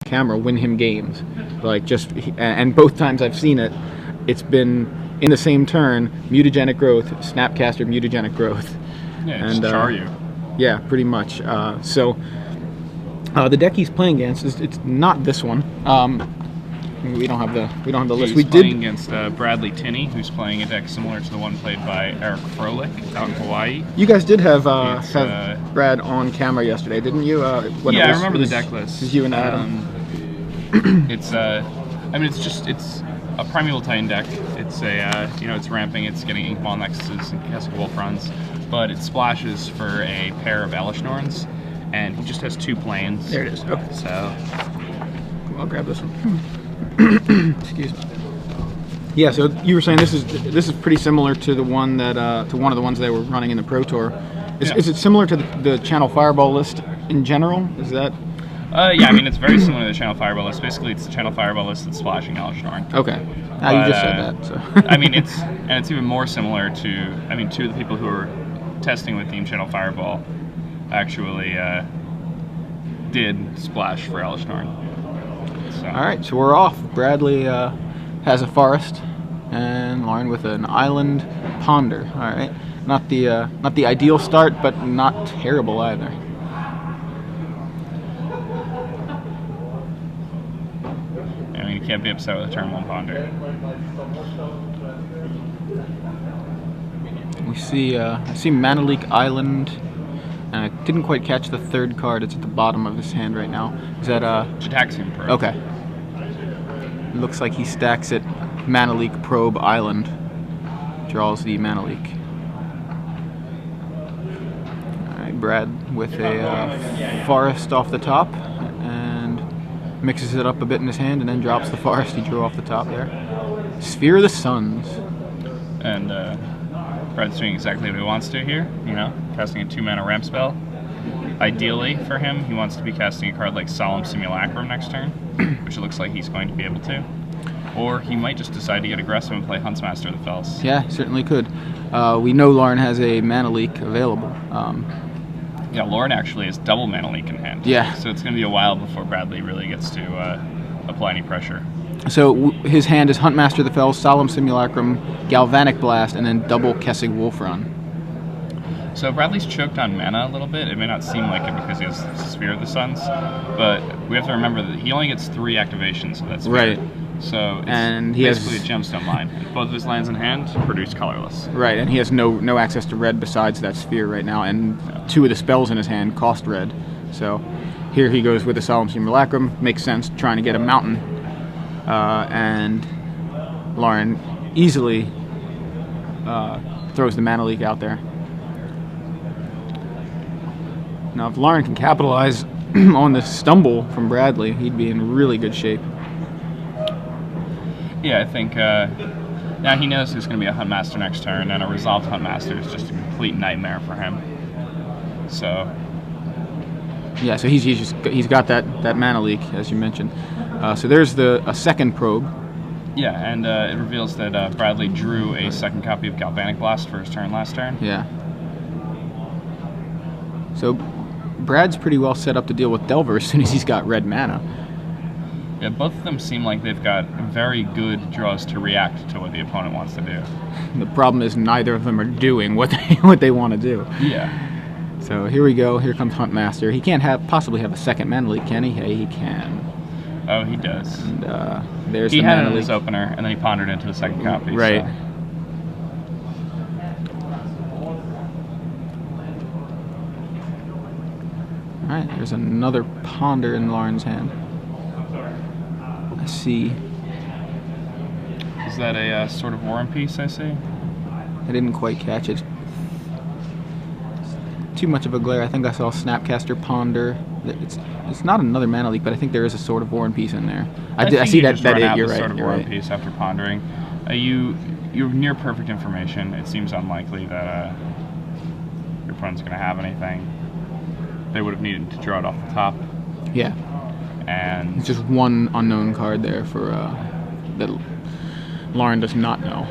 camera win him games. Like and both times I've seen it, it's been in the same turn, mutagenic growth, Snapcaster mutagenic growth. Yeah, just char you. Yeah, pretty much. So the deck he's playing against it's not this one. We don't have the list. He's playing against Bradley Tinney, who's playing a deck similar to the one played by Eric Froelich out in Hawaii. You guys did have Brad on camera yesterday, didn't you? I remember the deck list. It was you and Adam. It's it's a Primeval Titan deck. It's it's ramping, it's getting Inkball Nexuses and Castle Wolf runs, but it splashes for a pair of Elishnorns, and he just has 2 planes. There it is. Okay. So I'll grab this one. Excuse me. Yeah, so you were saying this is pretty similar to the one that to one of the ones they were running in the Pro Tour. Is it similar to the Channel Fireball list in general? Is that? Yeah, I mean it's very similar to the Channel Fireball list. Basically, it's the Channel Fireball list that's splashing Elishnorn. Okay. You just said that. So. I mean it's even more similar to 2 of the people who are testing with Team Channel Fireball actually did splash for Elishnorn. So. All right, so we're off. Bradley has a forest, and Lauren with an island ponder. All right, not the ideal start, but not terrible either. I mean, you can't be upset with a turn 1 ponder. We see I see Mana Leak Island. And I didn't quite catch the 3rd card. It's at the bottom of his hand right now. Is that Jataxian Probe. Okay. Looks like he stacks it. Mana Leak Probe Island. Draws the Mana Leak. Alright, Brad with a forest off the top. And mixes it up a bit in his hand and then drops the forest he drew off the top there. Sphere of the Suns. And Brad's doing exactly what he wants to here, casting a 2-mana ramp spell. Ideally for him, he wants to be casting a card like Solemn Simulacrum next turn, which it looks like he's going to be able to. Or he might just decide to get aggressive and play Huntsmaster of the Fells. Yeah, certainly could. We know Lauren has a Mana Leak available. Yeah, Lauren actually has double Mana Leak in hand. Yeah. So it's going to be a while before Bradley really gets to apply any pressure. So his hand is Huntmaster of the Fells, Solemn Simulacrum, Galvanic Blast, and then double Kessig Wolf Run. So Bradley's choked on mana a little bit. It may not seem like it because he has Sphere of the Suns, but we have to remember that he only gets 3 activations of that Sphere. Right. So it's and he basically has a gemstone line. Both of his lands in hand produce colorless. Right, and he has no access to red besides that Sphere right now, and 2 of the spells in his hand cost red. So here he goes with the Solemn Simulacrum. Makes sense, trying to get a mountain. And Lauren easily throws the Mana Leak out there. Now, if Lauren can capitalize on this stumble from Bradley, he'd be in really good shape. Yeah, I think now he knows there's going to be a Huntmaster next turn, and a Resolved Huntmaster is just a complete nightmare for him. So. Yeah, so he's got that Mana Leak, as you mentioned. So there's a 2nd probe. Yeah, and it reveals that Bradley drew a 2nd copy of Galvanic Blast for his turn last turn. Yeah. So Brad's pretty well set up to deal with Delver as soon as he's got red mana. Yeah, both of them seem like they've got very good draws to react to what the opponent wants to do. The problem is neither of them are doing what they want to do. Yeah. So here we go. Here comes Huntmaster. He can't possibly have a 2nd Mana Leak, can he? Hey, he can. Oh, he does. And there's he the had Mana it in Leak. his opener, and then he pondered into the 2nd copy. Right. So. All right, there's another ponder in Lauren's hand. I see. Is that a Sword of War and Peace, I see? I didn't quite catch it. Too much of a glare. I think I saw Snapcaster Ponder. It's not another Mana Leak, but I think there is a Sword of War and Peace in there. I see that. You're right. Sword of War and Peace after pondering. You're near perfect information. It seems unlikely that your opponent's going to have anything. They would have needed to draw it off the top. Yeah. And it's just one unknown card there for that Lauren does not know.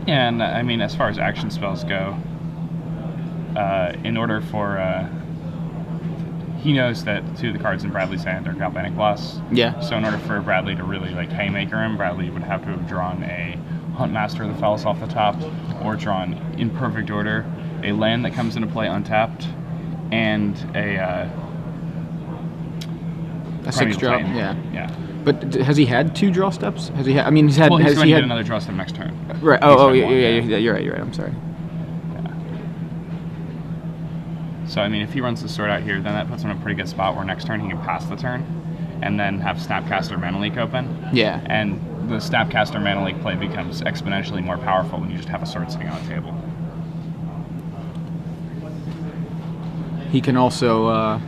Yeah, and I mean, as far as action spells go, in order for he knows that two of the cards in Bradley's hand are Galvanic Blast. Yeah. So in order for Bradley to really like haymaker him, Bradley would have to have drawn a Huntmaster of the Fells off the top, or drawn in perfect order a land that comes into play untapped, and a 6-drop. Titan. Yeah. But has he had 2 draw steps? Has he? I mean, he's had. Well, he's has going he to had get another draw step next turn. Right. Oh, yeah. You're right. I'm sorry. Yeah. So I mean, if he runs the sword out here, then that puts him in a pretty good spot where next turn he can pass the turn, and then have Snapcaster Mana Leak open. Yeah. And the Snapcaster Mana Leak play becomes exponentially more powerful when you just have a sword sitting on the table. He can also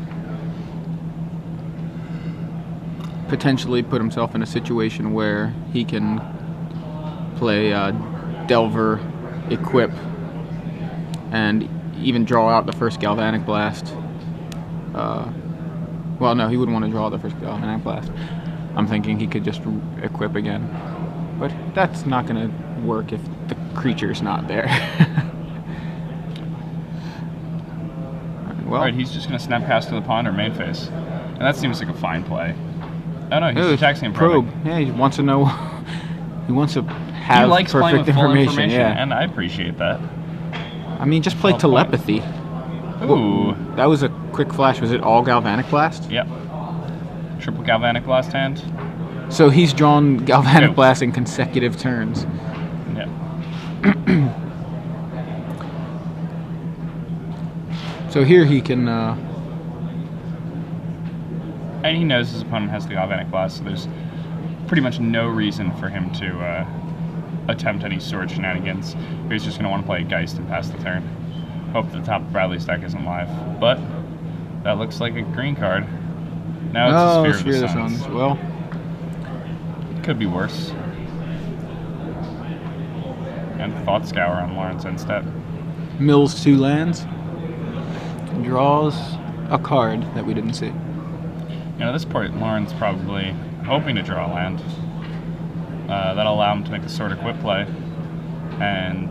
potentially put himself in a situation where he can play Delver, equip, and even draw out the first Galvanic Blast. Well, no, he wouldn't want to draw the first Galvanic Blast. I'm thinking he could just equip again. But that's not going to work if the creature's not there. Well, Alright, he's just going to Snapcast to the pond or main phase. And that seems like a fine play. Oh no, he's attacking him probe. Yeah, he wants to know. He wants to have he likes playing perfect with full information. Yeah. and I appreciate that. I mean, just play telepathy. Ooh. That was a quick flash. Was it all Galvanic Blast? Yep. Triple Galvanic Blast hand. So he's drawn Galvanic Two. Blast in consecutive turns. Yep. So here he can. And he knows his opponent has the Galvanic Blast, so there's pretty much no reason for him to attempt any sword shenanigans. He's just going to want to play Geist and pass the turn. Hope the top of Bradley's deck isn't live. But that looks like a green card. Now it's a Sphere of the Suns. Well, Could be worse. And Thought Scour on Lawrence instead. mills 2 lands. Draws a card that we didn't see. You know, at this point, Lauren's probably hoping to draw a land. That'll allow him to make the Sword Equip play. And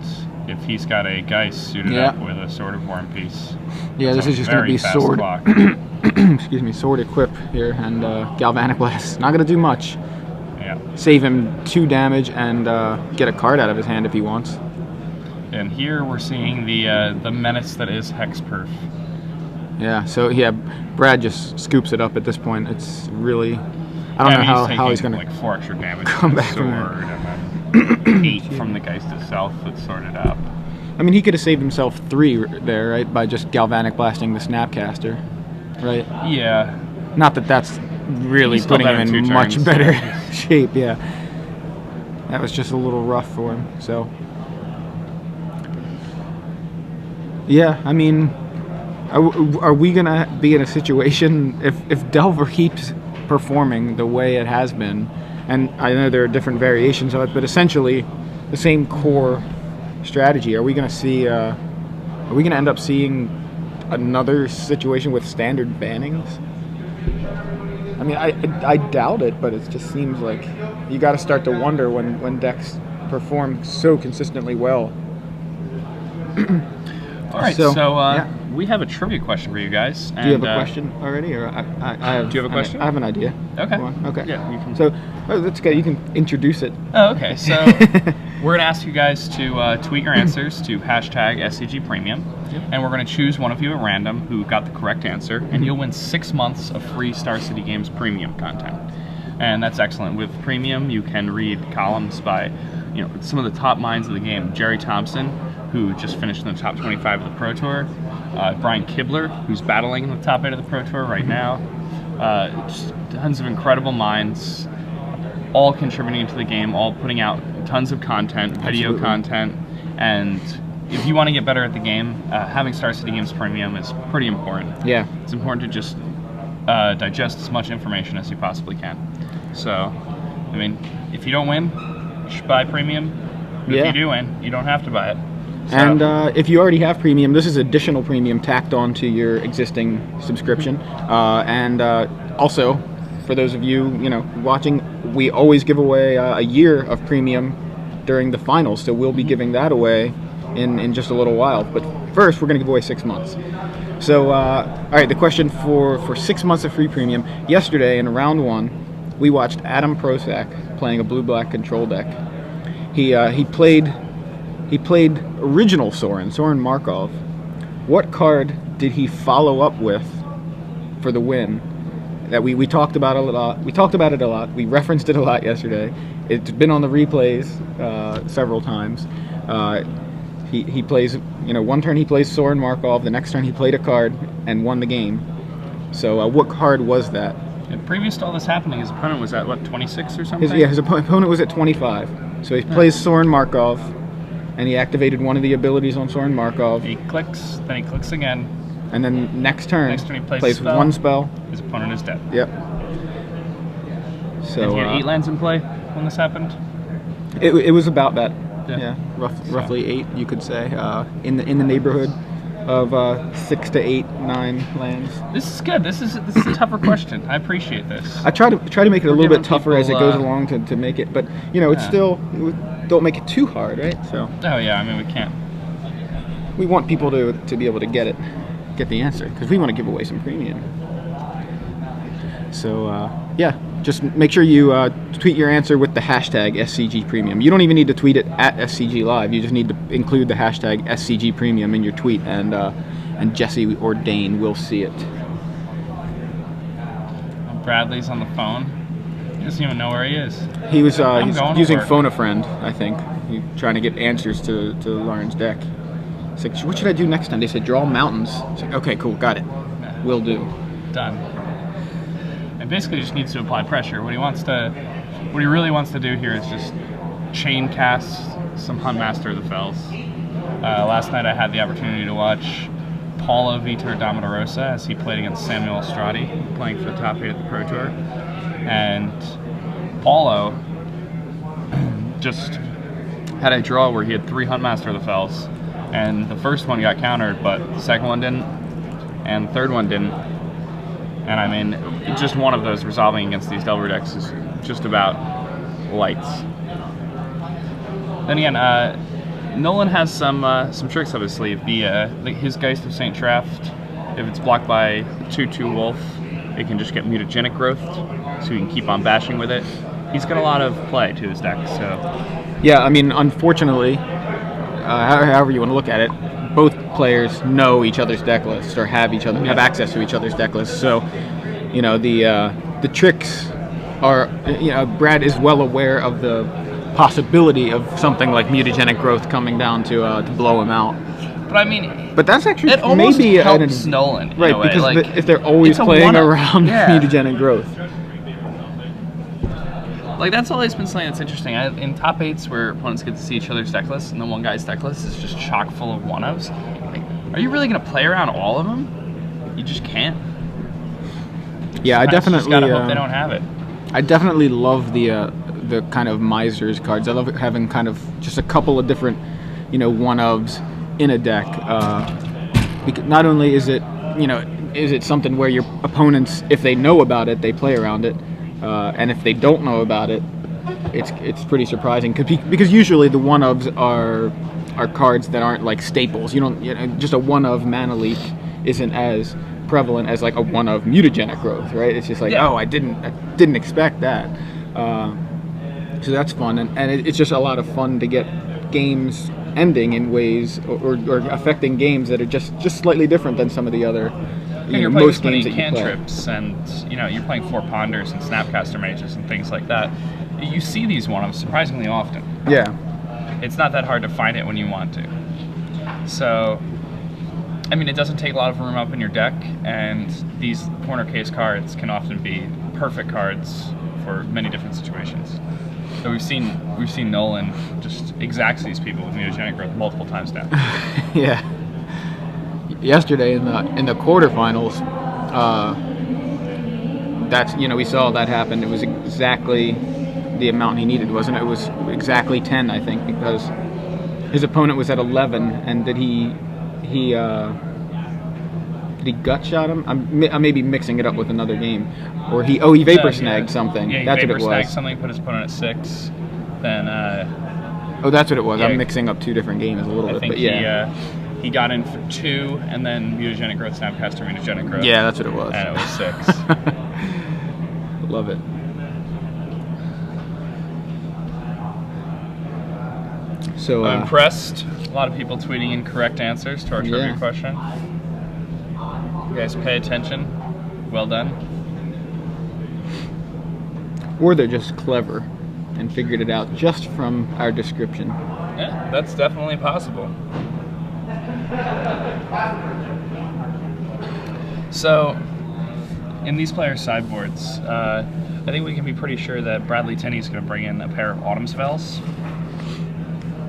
if he's got a Geist suited up with a Sword of War and Peace. Yeah, this is just going to be sword. Excuse me, sword equip here, and Galvanic Blast. Not going to do much. Yeah. Save him 2 damage and get a card out of his hand if he wants. And here we're seeing the menace that is Hexproof. Yeah, so yeah, Brad just scoops it up at this point. It's really, I don't know how he's going to like 4 extra damage come from the back sword, from and then 8 from the Geist itself that's sorted up. I mean, he could have saved himself 3 there, right, by just Galvanic Blasting the Snapcaster, right? Yeah. Not that that's really He's still putting him better in 2 much turns, better yeah. shape, yeah. That was just a little rough for him, so. Yeah, I mean, are we going to be in a situation, if Delver keeps performing the way it has been, and I know there are different variations of it, but essentially the same core strategy, are we going to see, are we going to end up seeing another situation with standard bannings? I mean, I doubt it, but it just seems like you got to start to wonder when decks perform so consistently well. All right, So, so yeah. we have a trivia question for you guys. Do you have a question already, or I have? Do you have a question? I have an idea. Okay. Go on. Okay. Yeah, you can. So that's good. You can introduce it. Oh, okay. So we're gonna ask you guys to tweet your answers to hashtag SCG Premium, and we're gonna choose one of you at random who got the correct answer, and you'll win 6 months of free Star City Games Premium content. And that's excellent. With Premium, you can read columns by, some of the top minds of the game. Jerry Thompson, who just finished in the top 25 of the Pro Tour. Brian Kibler, who's battling in the top 8 of the Pro Tour right now. Just tons of incredible minds, all contributing to the game, all putting out tons of content, video content. And if you want to get better at the game, having Star City Games Premium is pretty important. Yeah. It's important to just digest as much information as you possibly can. So, I mean, if you don't win, you should buy Premium. But if you do win, you don't have to buy it. So. And if you already have Premium, this is additional Premium tacked on to your existing subscription. Also, for those of you watching, we always give away a year of Premium during the finals, so we'll be giving that away in just a little while. But first, we're going to give away 6 months. So, all right, the question for 6 months of free premium. Yesterday in round 1, we watched Adam Prosak playing a blue-black control deck. He played original Soren Markov. What card did he follow up with for the win? That we talked about it a lot. We talked about it a lot. We referenced it a lot yesterday. It's been on the replays several times. He plays, one turn he plays Soren Markov, the next turn he played a card and won the game. So what card was that? And previous to all this happening, his opponent was at, what, 26 or something? His opponent was at 25. So he plays Soren Markov, and he activated one of the abilities on Soren Markov. He clicks, then he clicks again. And then next turn he plays one spell. His opponent is dead. Yep. So, and he had 8 lands in play when this happened? It was about that. Yeah. Roughly 8, you could say, in the neighborhood of 6 to 8, 9 lands. This is good. This is a tougher question. I appreciate this. I try to make it a little bit tougher as it goes people, along to make it, but it's still, don't make it too hard, right? So. Oh yeah, I mean we can't. We want people to be able to get the answer, because we want to give away some premium. So yeah, just make sure you tweet your answer with the hashtag SCG Premium. You don't even need to tweet it at SCG Live. You just need to include the hashtag SCG Premium in your tweet, and Jesse or Dane will see it. Bradley's on the phone. He doesn't even know where he is. He was he's using Phone a Friend, I think. He's trying to get answers to Lauren's deck. It's like, what should I do next time? They said draw mountains. It's like, okay, cool, got it. Will do. Done. And basically just needs to apply pressure. What he really wants to do here is just chain cast some Huntmaster of the Fells. Last night I had the opportunity to watch Paulo Vitor Damarosa as he played against Samuel Estradi, playing for the top 8 at the Pro Tour. And Paulo just had a draw where he had 3 Huntmaster of the Fells. And the first one got countered, but the second one didn't, and the third one didn't. And I mean, just one of those resolving against these Delver decks is just about lights. Then again, Nolen has some tricks up his sleeve. His Geist of St. Traft, if it's blocked by 2/2 Wolf, it can just get mutagenic growth, so he can keep on bashing with it. He's got a lot of play to his deck, so. Yeah, I mean, unfortunately, however you want to look at it, both players know each other's deck lists or have access to each other's deck lists. So, the tricks are, Brad is well aware of the possibility of something like mutagenic growth coming down to blow him out. But I mean, that's actually it almost maybe helps Nolen, right? Because if they're always playing around mutagenic growth. Like, that's all he's been saying. It's interesting. In top 8s where opponents get to see each other's deck lists, and the one guy's deck list is just chock full of 1-ofs, like, are you really going to play around all of them? You just can't. Yeah, I definitely just gotta hope they don't have it. I definitely love the kind of misers cards. I love having kind of just a couple of different, 1-ofs in a deck. Because not only is it something where your opponents, if they know about it, they play around it. And if they don't know about it, it's pretty surprising because usually the 1-ofs are cards that aren't like staples. Just a 1-of Mana Leak isn't as prevalent as like a 1-of mutagenic growth, right? It's just like, oh, I didn't expect that. So that's fun, and it's just a lot of fun to get games ending in ways or affecting games that are just slightly different than some of the other. You're playing most games that you cantrips, and you're playing 4 Ponders and Snapcaster Mages and things like that. You see these 1-ofs surprisingly often. Yeah. It's not that hard to find it when you want to. So, I mean, it doesn't take a lot of room up in your deck, and these corner case cards can often be perfect cards for many different situations. So we've seen Nolen just exacts these people with mutagenic growth multiple times now. Yeah. Yesterday in the quarterfinals, we saw that happen. It was exactly the amount he needed, wasn't it? It was exactly 10, I think, because his opponent was at 11, and did he gut shot him? I may be mixing it up with another game, or he vapor snagged something. Yeah, that's what it was. Snagged something, put his opponent at 6, then. Oh, that's what it was. I'm mixing up 2 different games a little bit, but yeah. he got in for 2, and then mutagenic growth, snapcaster, mutagenic growth. Yeah, that's what it was. And it was 6. Love it. So I'm impressed. A lot of people tweeting incorrect answers to our trivia Yeah. question. You guys pay attention. Well done. Or they're just clever and figured it out just from our description. Yeah, that's definitely possible. So, in these players' sideboards, I think we can be pretty sure that Bradley Tinney is going to bring in a pair of Autumn's Veils.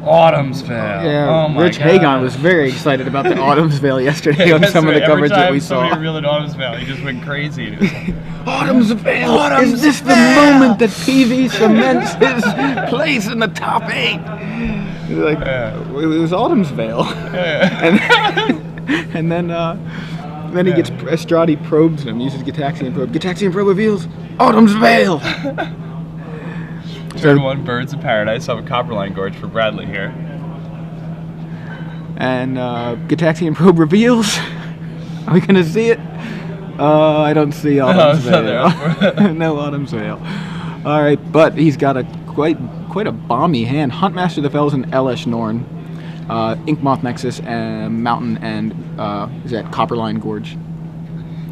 Autumn's Veil. Yeah, Oh my Rich God. Hagon was very excited about the Autumn's Veil yesterday on some of the coverage that we saw. Every time somebody revealed an Autumn's Veil, he just went crazy. And it was like, Autumn's Veil! Autumn's Is this the Veil! moment that PV cements his place in the top 8? Like, Yeah. it was Autumn's Veil. yeah. And then he gets Estradi probes him, uses Gitaxian probe. Gitaxian probe reveals Autumn's Veil. Turn 1, Birds of Paradise. I have a Copperline Gorge for Bradley here. And Gitaxian probe reveals. Are we gonna see it? I don't see Autumn's it's not Veil. there. No Autumn's Veil. All right, but he's got a quite a balmy hand. Huntmaster of the Fells and Elesh Norn, Inkmoth Nexus, and Mountain, and is that Copperline Gorge?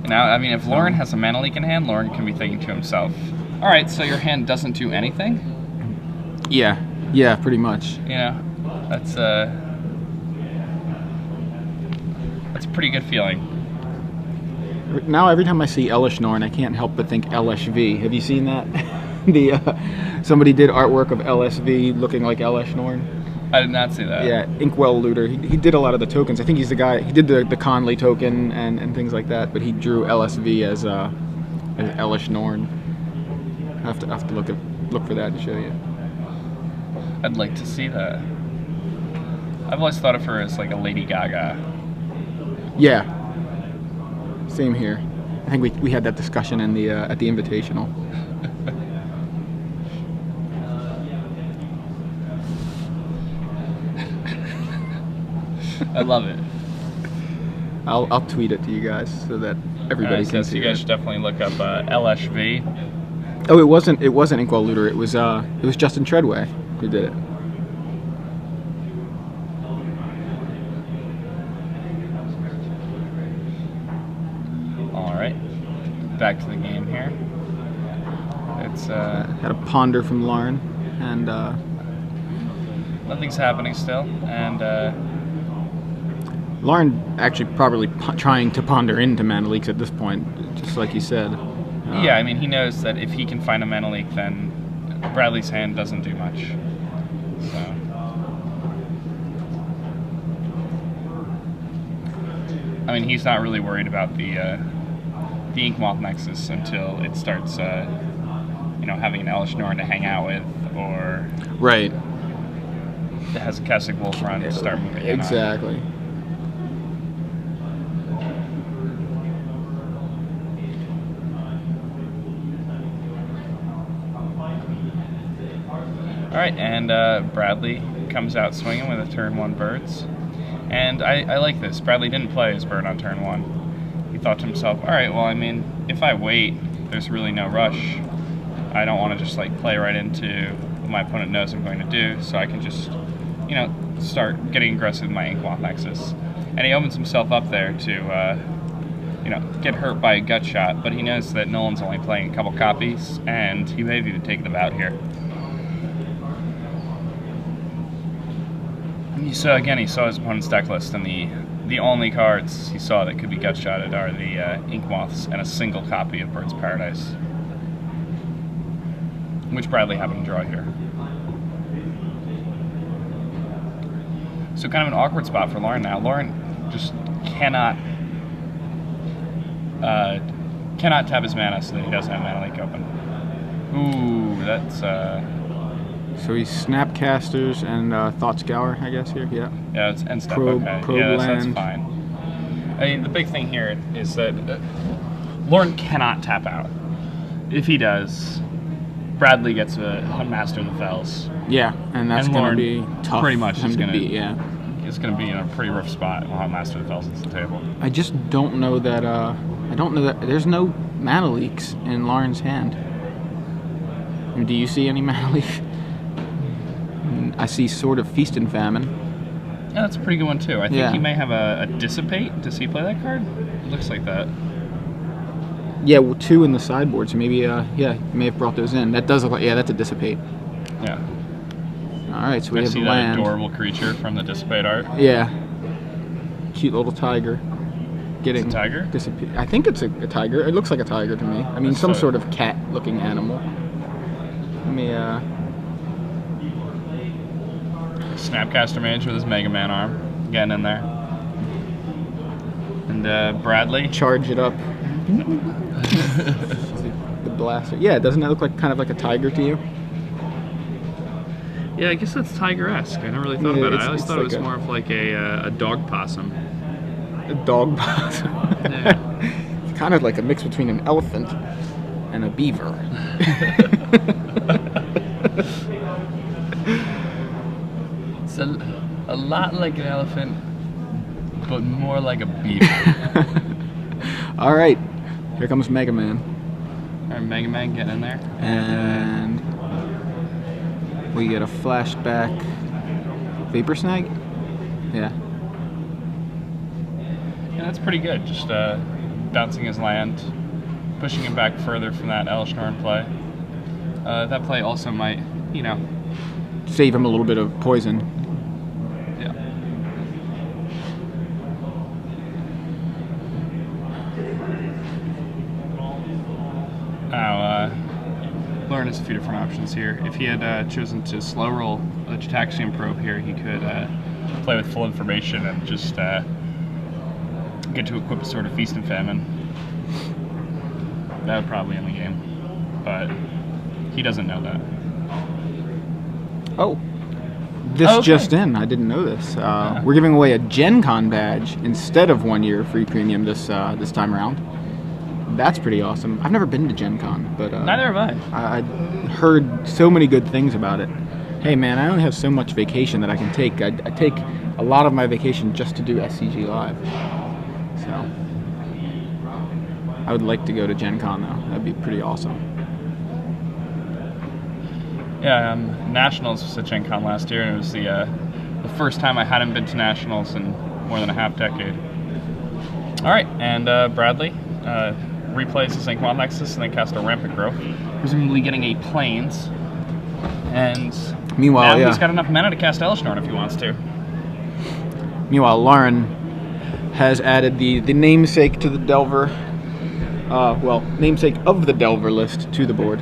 Now, I mean, if Lauren has a mana leak in hand, Lauren can be thinking to himself, all right, so your hand doesn't do anything? Yeah, pretty much. You know, that's a pretty good feeling. Now every time I see Elesh Norn, I can't help but think LSV. Have you seen that? Somebody did artwork of LSV looking like Elesh Norn. I did not see that. Yeah, Inkwell Looter. He did a lot of the tokens. I think he's the guy. He did the Conley token and things like that. But he drew LSV as Elesh Norn. I have to look for that to show you. I'd like to see that. I've always thought of her as like a Lady Gaga. Yeah. Same here. I think we had that discussion in the at the Invitational. I love it. I'll tweet it to you guys so that everybody can see You guys it. should definitely look up LSV. Oh, it wasn't Inkwell Looter. It was Justin Treadway who did it. All right, back to the game here. It's Had a ponder from Lauren, and nothing's happening still, and Lauren actually probably trying to ponder into mana leaks at this point, just like you said. yeah, I mean, he knows that if he can find a mana leak, then Bradley's hand doesn't do much. So. I mean, he's not really worried about the Inkmoth Nexus until it starts, having an Elesh Norn to hang out with, or Right. it has a Keswick Wolf run to start moving in on. Exactly. All right, and Bradley comes out swinging with a turn 1 Birds. And I like this. Bradley didn't play his bird on turn 1. He thought to himself, all right, well, I mean, if I wait, there's really no rush. I don't want to just like play right into what my opponent knows I'm going to do, so I can just, start getting aggressive with my Inkmoth Nexus. And he opens himself up there to, get hurt by a gut shot, but he knows that Nolan's only playing a couple copies, and he may be taking them out here. So again, he saw his opponent's deck list, and the only cards he saw that could be gut-shotted are the Inkmoths and a single copy of Birds of Paradise, which Bradley happened to draw here. So kind of an awkward spot for Lauren now. Lauren just cannot tap his mana so that he doesn't have mana leak open. Ooh, that's So he's Snapcasters and Thought Scour, I guess, here. Yeah. yeah, it's end step. Probe Okay, yeah, that's land. fine. I mean, the big thing here is that Lauren cannot tap out. If he does, Bradley gets a Huntmaster of the Fells. Yeah, and that's And going Lauren to be tough pretty much for him is to gonna beat, yeah. is going to be in a pretty rough spot while Huntmaster falls into the table. I just don't know that. I don't know that there's no mana leaks in Lauren's hand. I mean, do you see any mana leak? I see Sword of Feast and Famine. Yeah, that's a pretty good one too. I think Yeah. he may have a Dissipate. Does he play that card? It looks like that. Yeah, well, 2 in the sideboard, so maybe, yeah, you may have brought those in. That does look like, yeah, that's a Dissipate. Yeah. All right, so we I have see land. that adorable creature from the Dissipate art. Yeah. Cute little tiger. Getting It's a tiger? I think it's a tiger. It looks like a tiger to me. I mean, some sort of cat-looking animal. Let me, Snapcaster Mage with his Mega Man arm. Getting in there. And Bradley. charge it up. The blaster. Yeah, doesn't that look like kind of like a tiger to you? Yeah, I guess that's tiger-esque. I never really thought Yeah, about it. it's- I always it's thought it like was a- more of like a dog possum. A dog possum. Yeah. It's kind of like a mix between an elephant and a beaver. It's a lot like an elephant, but more like a beaver. All right, here comes Mega Man. Alright, Mega Man, get in there. And we get a flashback Vapor Snag? Yeah. Yeah, that's pretty good. Just bouncing his land, pushing him back further from that Elishnorn play. That play also might, you know, Save him a little bit of poison. yeah. Now, Lauren has a few different options here. If he had chosen to slow roll a Gitaxian Probe here, he could play with full information and just get to equip a Sword of Feast and Famine. That would probably end the game, but he doesn't know that. Oh. This Oh, okay. just in. I didn't know this. We're giving away a Gen Con badge instead of 1 year free premium this time around. That's pretty awesome. I've never been to Gen Con, but Neither have I. I heard so many good things about it. Hey man, I only have so much vacation that I can take. I take a lot of my vacation just to do SCG Live. So I would like to go to Gen Con though. That'd be pretty awesome. Yeah, Nationals was at Gen Con last year, and it was the first time I hadn't been to Nationals in more than a half decade. All right, and Bradley replays his Ink Wild Nexus and then cast a Rampant Growth, presumably getting a Plains. And Meanwhile, now he's got enough mana to cast Elishnorn if he wants to. Meanwhile, Lauren has added the namesake to the Delver. Well, namesake of the Delver list to the board.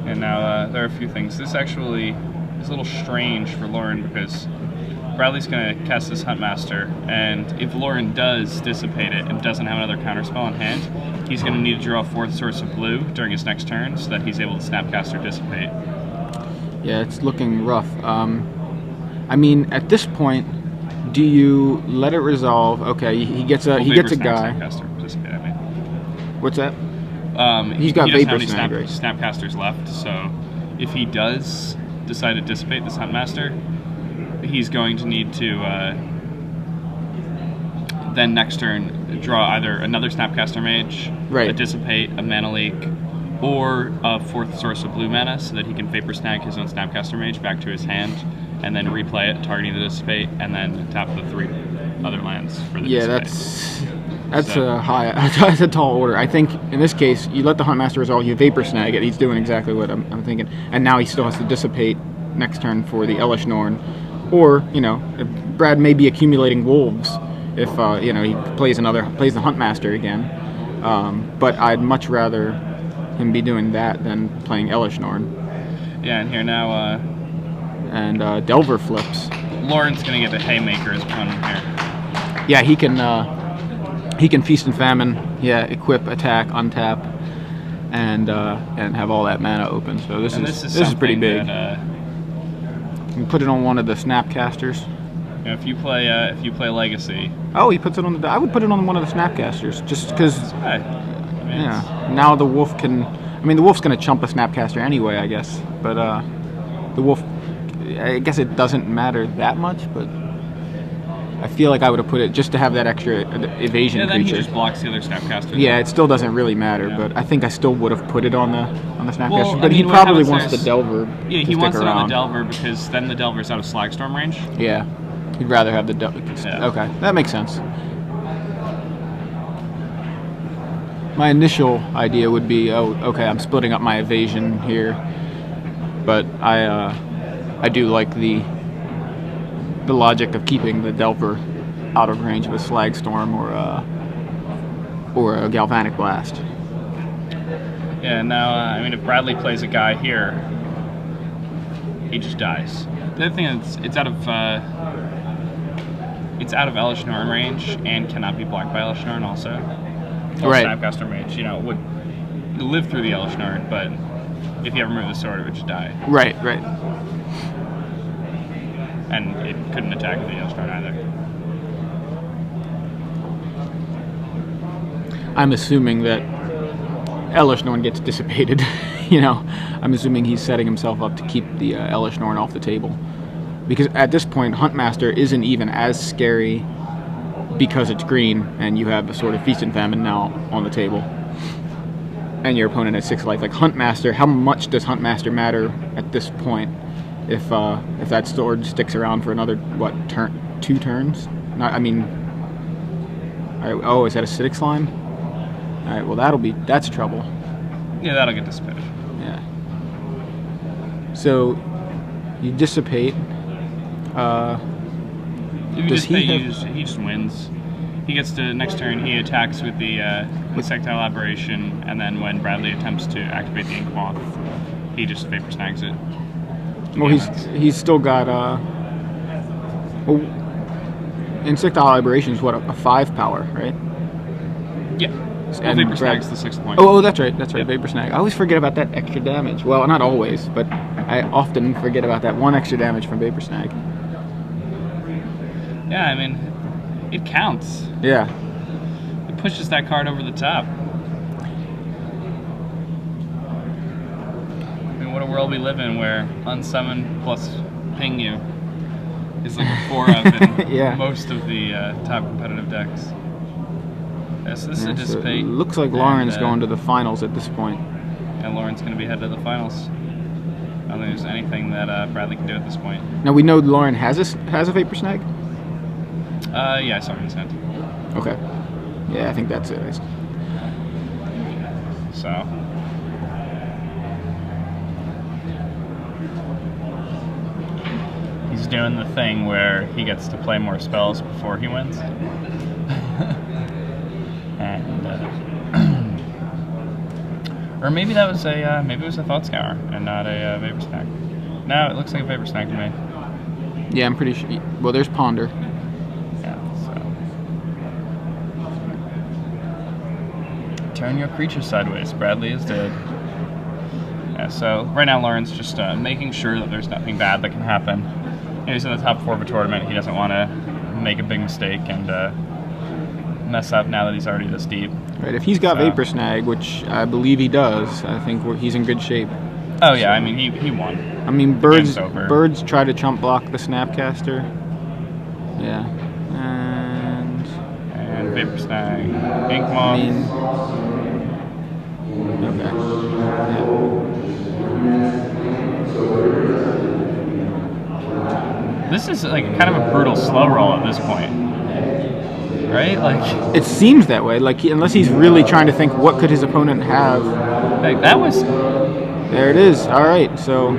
And now there are a few things. This actually is a little strange for Lauren because Bradley's going to cast this Huntmaster, and if Lauren does dissipate it and doesn't have another counterspell in hand, he's going to need to draw a 4th source of blue during his next turn so that he's able to Snapcaster Dissipate. Yeah, it's looking rough. I mean, at this point, do you let it resolve? Okay, he gets a guy. Snapcaster Dissipate, I mean. What's that? He's got he doesn't Vapor have any Snag, right? Snapcasters left, so if he does decide to dissipate this Huntmaster, he's going to need to then next turn draw either another Snapcaster Mage, Right. a Dissipate, a Mana Leak, or a 4th source of blue mana so that he can Vapor Snag his own Snapcaster Mage back to his hand and then replay it, targeting the Dissipate, and then tap the 3 other lands for the Dissipate. That's a high. That's a tall order. I think in this case, you let the Huntmaster resolve, you Vapor Snag it. He's doing exactly what I'm thinking, and now he still has to Dissipate next turn for the Elishnorn, or Brad may be accumulating wolves if he plays the Huntmaster again. But I'd much rather him be doing that than playing Elishnorn. Yeah, and here now, And Delver flips. Lauren's going to get the Haymaker as opponent here. Yeah, he can Feast and Famine. Yeah, equip, attack, untap, and have all that mana open. So this is pretty big. That, you can put it on one of the Snapcasters. if you play Legacy, Oh, he puts it on the. I would put it on one of the Snapcasters, just because. I mean, Yeah. Now the wolf can. I mean, the wolf's going to chump a Snapcaster anyway, I guess. But the wolf, I guess it doesn't matter that much, but I feel like I would have put it just to have that extra evasion Yeah, then creature. he just blocks the other Snapcaster. Yeah, it still doesn't really matter, Yeah. but I think I still would have put it on the Snapcaster. Well, but I he mean, what probably happens wants there the is- Delver. Yeah, to he stick wants it on around. the Delver because then the Delver's out of Slagstorm range. Yeah, he'd rather have the Delver. Yeah. Okay, that makes sense. My initial idea would be, oh, okay, I'm splitting up my evasion here, but I do like the logic of keeping the Delver out of range of a Slagstorm or a Galvanic Blast. Yeah, now, I mean, if Bradley plays a guy here, he just dies. The other thing is, it's out of Elish Norn range and cannot be blocked by Elish Norn also. Well, Right. Snapcaster range, would live through the Elish Norn, but if you ever move the sword, it would just die. Right. And it couldn't attack with the Elish Norn either. I'm assuming that Elish Norn gets dissipated. I'm assuming he's setting himself up to keep the Elish Norn off the table. Because at this point, Huntmaster isn't even as scary because it's green and you have a sort of Feast and Famine now on the table. And your opponent has 6 life. Like Huntmaster, how much does Huntmaster matter at this point if that sword sticks around for another, 2 turns? All right, oh, is that acidic slime? All right, well that's trouble. Yeah, that'll get dissipated. Yeah. So you dissipate. If you Does he he just wins. He gets to next turn. He attacks with the Insectile Aberration, and then when Bradley attempts to activate the Ink Moth, he just Vapor Snags it. Well, he's still got Insectile Aberration is what, a 5 power, right? Yeah. Well, And Vapor Snag's the 6th point. Oh, that's right. Yep. Vapor Snag. I always forget about that extra damage. Well, not always, but I often forget about that 1 extra damage from Vapor Snag. Yeah, I mean, it counts. Yeah. It pushes that card over the top. I mean, what a world we live in where unsummon plus ping you is like a 4-up in Yeah. most of the top competitive decks. Yes, this is a So dissipate. it looks like Lauren's going to the finals at this point. And Lauren's going to be headed to the finals. I don't think there's anything that Bradley can do at this point. Now we know Lauren has a Vapor Snag. Yeah, I saw it in his hand. Okay. Yeah, I think that's it. So. He's doing the thing where he gets to play more spells before he wins. And or maybe that was maybe it was a Thought Scour and not a Vapor Snag. No, it looks like a Vapor Snag to me. Yeah, I'm pretty sure. Well, there's Ponder. Yeah, so turn your creature sideways. Bradley is dead. Yeah, so right now Lauren's just making sure that there's nothing bad that can happen. He's in the top 4 of a tournament. He doesn't want to make a big mistake and mess up now that he's already this deep. Right, if he's got So- Vapor Snag, which I believe he does, I think he's in good shape. Oh yeah, I mean he won. I mean, game's over. birds try to chump block the Snapcaster. Yeah, and Vapor Snag, Ink I Moth. mean, okay. This is like kind of a brutal slow roll at this point, right? Like Yeah. It seems that way. Like unless he's really trying to think, what could his opponent have? that was. There it is. All right, so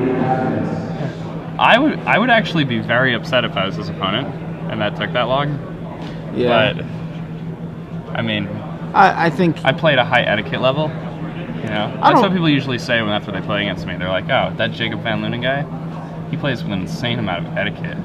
I would actually be very upset if I was his opponent and that took that long. yeah, But I mean, I think I played a high etiquette level. That's don't- what people usually say when after they play against me. They're like, "Oh, that Jacob Van Lunen guy, he plays with an insane amount of etiquette."